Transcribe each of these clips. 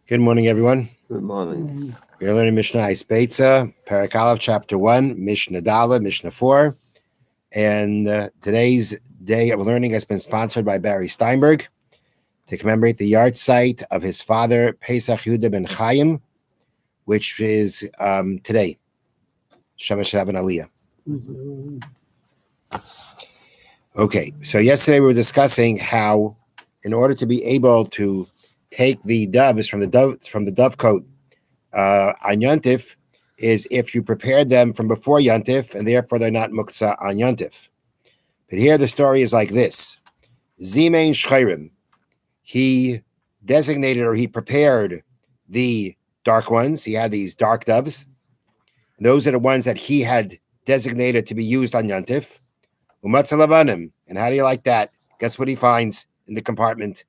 Good morning, everyone. Good morning. We're learning Mishna Beitza, Parak Aleph, Chapter 1, Mishna Dala, Mishna 4. And today's day of learning has been sponsored by Barry Steinberg to commemorate the yard site of his father, Pesach Yehuda ben Chaim, which is today, Shavash Rabban Aliyah. Okay, so yesterday we were discussing how, in order to be able to take the doves from the dovecote on Yontif, is if you prepared them from before Yontif, and therefore they're not muktzah on Yontif. But here the story is like this: Zimein Shchayrim, he designated or he prepared the dark ones. He had these dark doves. Those are the ones that he had designated to be used on Yontif. Umatzalavanim. And how do you like that? Guess what he finds in the compartment?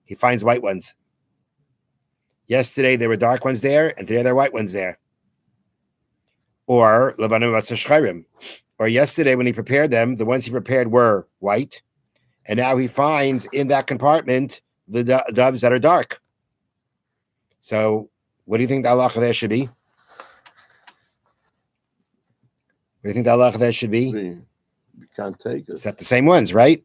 He finds white ones. Yesterday there were dark ones there, and today there are white ones there. Or Lavanim Matzashchayrim. Or yesterday when he prepared them, the ones he prepared were white, and now he finds in that compartment the doves that are dark. So what do you think the halacha there should be? What do you think the halacha there should be? You can't take it. It's not the same ones, right?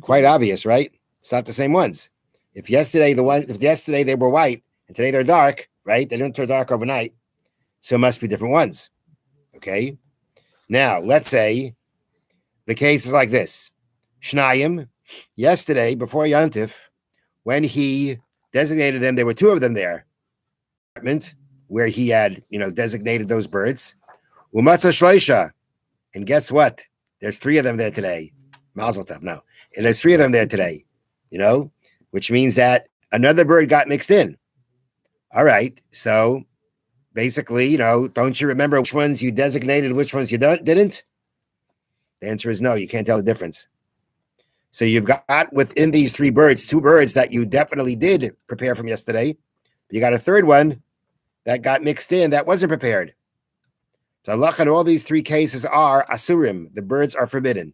Quite obvious, right? It's not the same ones. If yesterday they were white and today they're dark, right? They didn't turn dark overnight, so it must be different ones. Okay. Now let's say the case is like this: Shnayim, yesterday before Yontif, when he designated them, there were two of them there. Where he had, designated those birds. Umatza Shleisha, and guess what? There's three of them there today. Mazel tov, no. And there's three of them there today, which means that another bird got mixed in. All right. So basically, don't you remember which ones you designated, which ones you didn't? The answer is no. You can't tell the difference. So you've got within these three birds, two birds that you definitely did prepare from yesterday. But you got a third one that got mixed in that wasn't prepared. So halacha in all these three cases are asurim. The birds are forbidden.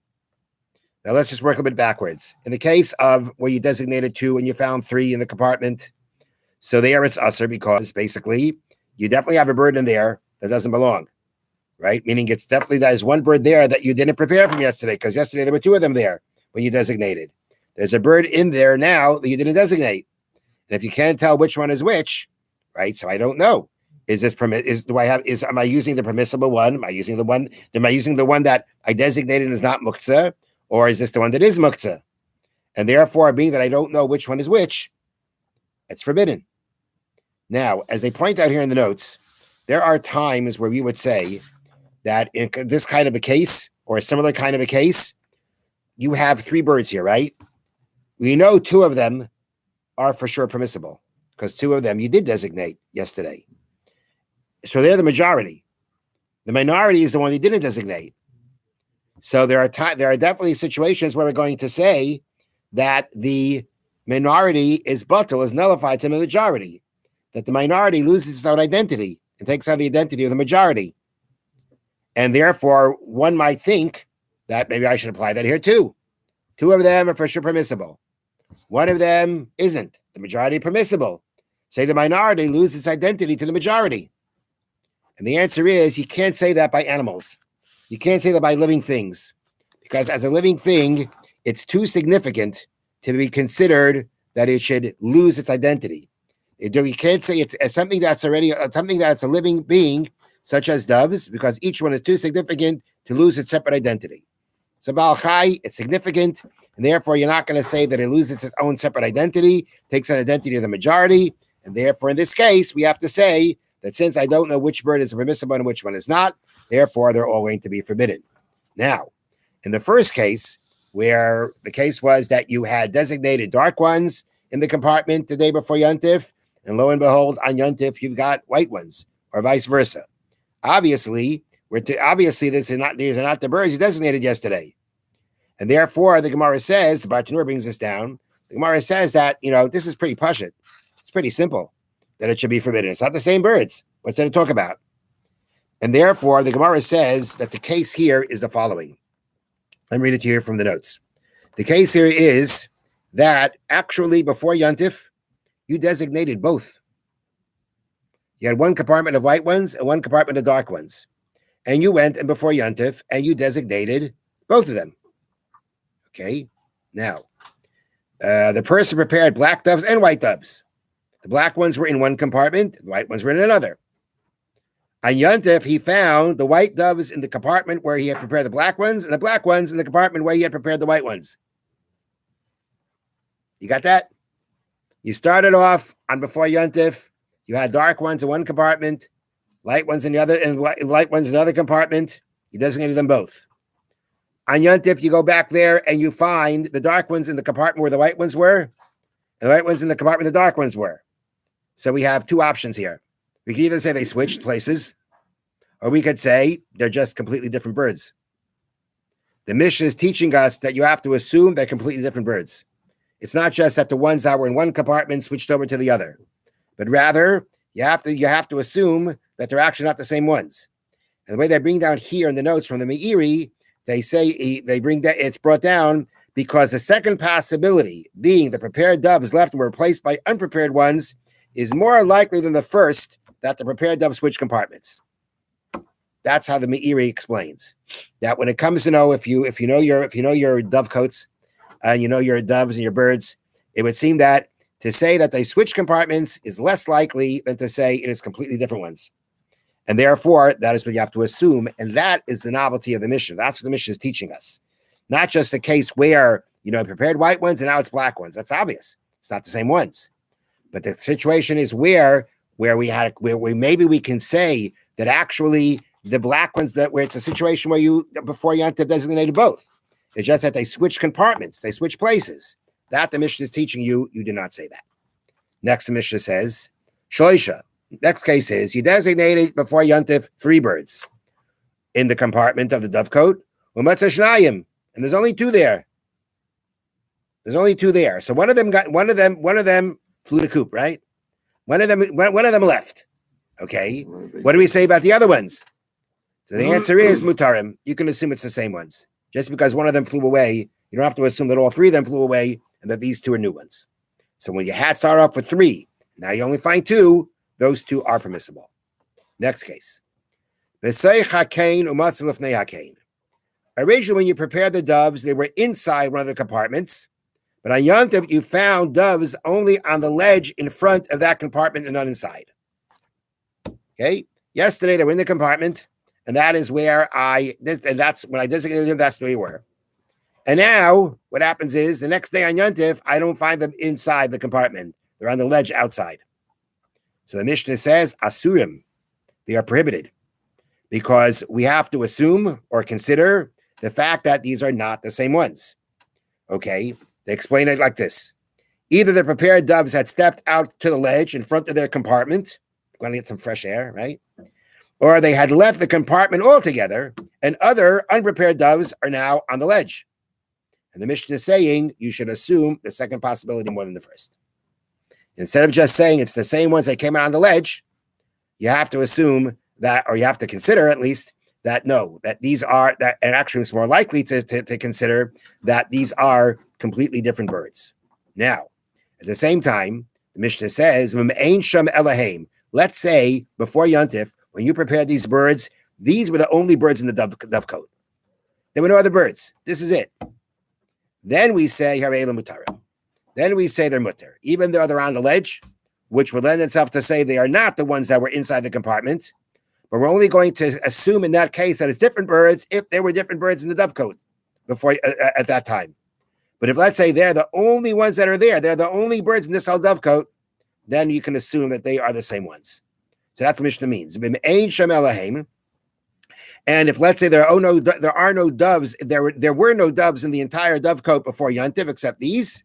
Now let's just work a bit backwards. In the case of where you designated two and you found three in the compartment, so there it's asur because basically you definitely have a bird in there that doesn't belong, right? Meaning it's definitely there's one bird there that you didn't prepare from yesterday because yesterday there were two of them there when you designated. There's a bird in there now that you didn't designate. And if you can't tell which one is which, right? So I don't know. Am I using the permissible one? Am I using the one that I designated as not muktzah? Or is this the one that is muktzah? And therefore, being that I don't know which one is which, it's forbidden. Now, as they point out here in the notes, there are times where we would say that in this kind of a case, or a similar kind of a case, you have three birds here, right? We know two of them are for sure permissible, because two of them you did designate yesterday. So they're the majority. The minority is the one you didn't designate. So there are definitely situations where we're going to say that the minority is nullified to the majority, that the minority loses its own identity and takes on the identity of the majority. And therefore, one might think that maybe I should apply that here too. Two of them are for sure permissible. One of them isn't. The majority permissible. Say the minority loses its identity to the majority. And the answer is you can't say that by animals. You can't say that by living things. Because as a living thing, it's too significant to be considered that it should lose its identity. You can't say it's something that's a living being, such as doves, because each one is too significant to lose its separate identity. So Baal Chai, it's significant, and therefore you're not going to say that it loses its own separate identity, takes an identity of the majority, and therefore in this case, we have to say that since I don't know which bird is permissible and which one is not, therefore they're all going to be forbidden. Now, in the first case, where the case was that you had designated dark ones in the compartment the day before Yontif, and lo and behold, on Yontif, you've got white ones, or vice versa. Obviously, these are not the birds you designated yesterday. And therefore, the Gemara says, the Bartanur brings this down, the Gemara says that, this is pretty pashut. It's pretty simple that it should be forbidden. It's not the same birds. What's there to talk about? And therefore, the Gemara says that the case here is the following. Let me read it to you from the notes. The case here is that actually before Yontif, You designated both. You had one compartment of white ones and one compartment of dark ones. And you went and before Yontif and you designated both of them. Okay. Now, the person prepared black doves and white doves. The black ones were in one compartment, the white ones were in another. On Yontif, he found the white doves in the compartment where he had prepared the black ones, and the black ones in the compartment where he had prepared the white ones. You got that? You started off on before Yontif. You had dark ones in one compartment, light ones in the other, and light ones in another compartment. You designated them both. On Yontif, you go back there and you find the dark ones in the compartment where the white ones were, and the white ones in the compartment the dark ones were. So we have two options here. We could either say they switched places, or we could say they're just completely different birds. The Mishna is teaching us that you have to assume they're completely different birds. It's not just that the ones that were in one compartment switched over to the other, but rather you have to assume that they're actually not the same ones. And the way they bring down here in the notes from the Meiri, they bring that it's brought down because the second possibility, being the prepared doves left and were replaced by unprepared ones, is more likely than the first that the prepared doves switch compartments. That's how the Meiri explains that when it comes to know if you know your dove coats and you know your doves and your birds, it would seem that to say that they switch compartments is less likely than to say it is completely different ones. And therefore, that is what you have to assume. And that is the novelty of the Mishna. That's what the Mishna is teaching us. Not just the case where, prepared white ones and now it's black ones. That's obvious. It's not the same ones. But the situation is where maybe we can say that actually the black ones where it's a situation where you, before Yontif, designated both. It's just that they switch compartments. They switch places. That the Mishna is teaching you. You did not say that. Next, the Mishna says, Shloisha. Next case is you designated before Yontif 3 birds in the compartment of the dovecote. And there's only 2 there. So one of them flew the coop, right? One of them left. Okay. What do we say about the other ones? So the answer is mutarim. You can assume it's the same ones. Just because one of them flew away, you don't have to assume that all 3 of them flew away and that these 2 are new ones. So when you had started off with 3, now you only find 2. Those 2 are permissible. Next case. Originally, when you prepared the doves, they were inside one of the compartments. But on Yontif, you found doves only on the ledge in front of that compartment and not inside. Okay? Yesterday, they were in the compartment, and that is where that's when I designated them, that's where they were. And now, what happens is, the next day on Yontif, I don't find them inside the compartment. They're on the ledge outside. So the Mishnah says, Asurim, they are prohibited because we have to assume or consider the fact that these are not the same ones. Okay, they explain it like this. Either the prepared doves had stepped out to the ledge in front of their compartment, going to get some fresh air, right? Or they had left the compartment altogether and other unprepared doves are now on the ledge. And the Mishnah is saying you should assume the second possibility more than the first. Instead of just saying it's the same ones that came out on the ledge, you have to assume that, or you have to consider at least that no, that these are that, and actually it's more likely to consider that these are completely different birds. Now, at the same time, the Mishnah says, let's say before Yontif, when you prepared these birds, these were the only birds in the dovecote. There were no other birds. This is it. Then we say, then we say they're mutter, even though they're on the ledge, which would lend itself to say they are not the ones that were inside the compartment. But we're only going to assume in that case that it's different birds if there were different birds in the dovecote before at that time. But if let's say they're the only ones that are there, they're the only birds in this whole dovecote, then you can assume that they are the same ones. So that's what Mishnah means. And if let's say there are no doves, there were no doves in the entire dovecote before Yontif except these.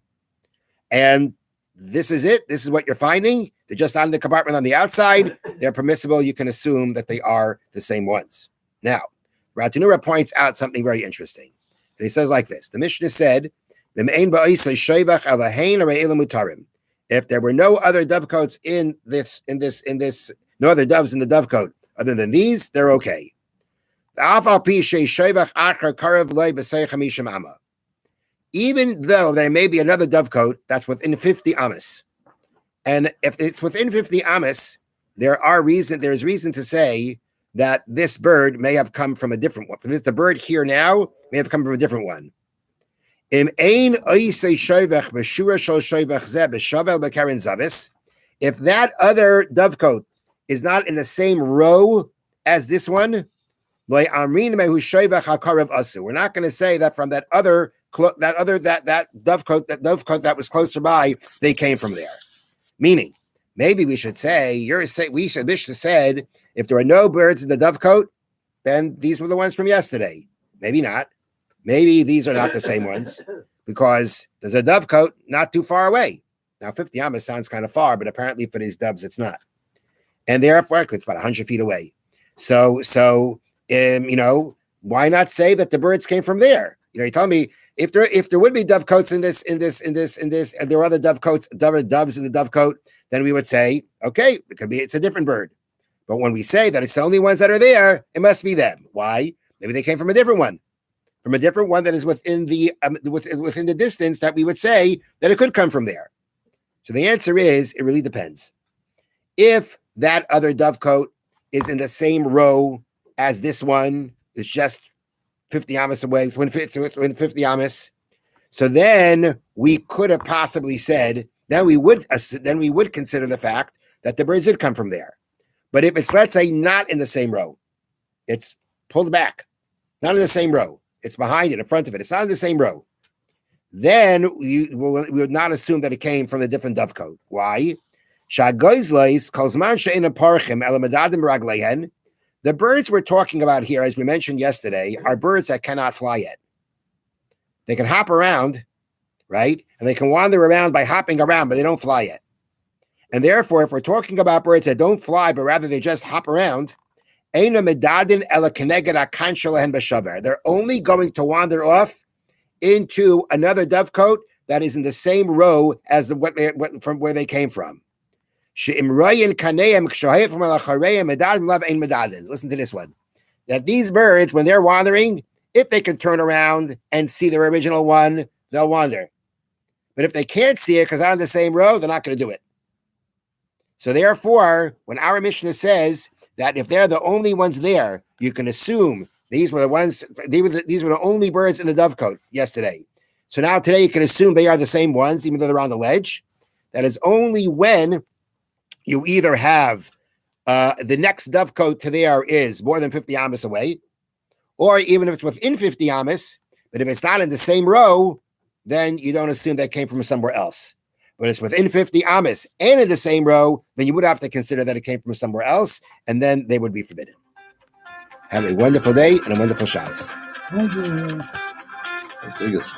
And this is it. This is what you're finding. They're just on the compartment on the outside. They're permissible. You can assume that they are the same ones. Now, Ratanura points out something very interesting. And he says like this. The Mishnah said, if there were no other dovecotes in this, no other doves in the dovecote other than these, they're okay. Even though there may be another dovecote that's within 50 amas, And if it's within 50 amas, there's reason to say that this bird may have come from a different one. The bird here now may have come from a different one. If that other dovecote is not in the same row as this one, we're not going to say that from that dovecote that was closer by, they came from there. Meaning, maybe we should say, Mishna said, if there are no birds in the dovecote, then these were the ones from yesterday. Maybe not. Maybe these are not the same ones because there's a dovecote not too far away. Now, 50 amas sounds kind of far, but apparently for these doves, it's not. And therefore, it's about 100 feet away. So, why not say that the birds came from there? You tell me if there would be dovecotes in this, and there are other doves in the dovecote, then we would say, okay, it's a different bird. But when we say that it's the only ones that are there, it must be them. Why? Maybe they came from a different one. From a different one that is within the distance that we would say that it could come from there. So the answer is, it really depends. If that other dovecote is in the same row as this one, it's just 50 amas away, within 50 amas, so then we could have possibly said, then we would consider the fact that the birds did come from there. But if it's, let's say, not in the same row, it's pulled back, not in the same row, it's behind it, in front of it, it's not in the same row, then we would not assume that it came from a different dovecote. Why? The birds we're talking about here, as we mentioned yesterday, are birds that cannot fly yet. They can hop around, right? And they can wander around by hopping around, but they don't fly yet. And therefore, if we're talking about birds that don't fly, but rather they just hop around, they're only going to wander off into another dovecote that is in the same row as from where they came from. Listen to this one. That these birds, when they're wandering, if they can turn around and see their original one, they'll wander. But if they can't see it because they're on the same row, they're not going to do it. So therefore, when our Mishna says that if they're the only ones there, you can assume these were the only birds in the dovecote yesterday. So now today you can assume they are the same ones, even though they're on the ledge. That is only when you either have the next dovecote to there is more than 50 amas away, or even if it's within 50 amas, but if it's not in the same row, then you don't assume that came from somewhere else. But it's within 50 amas and in the same row, then you would have to consider that it came from somewhere else, and then they would be forbidden. Have a wonderful day and a wonderful Shabbos. I think it's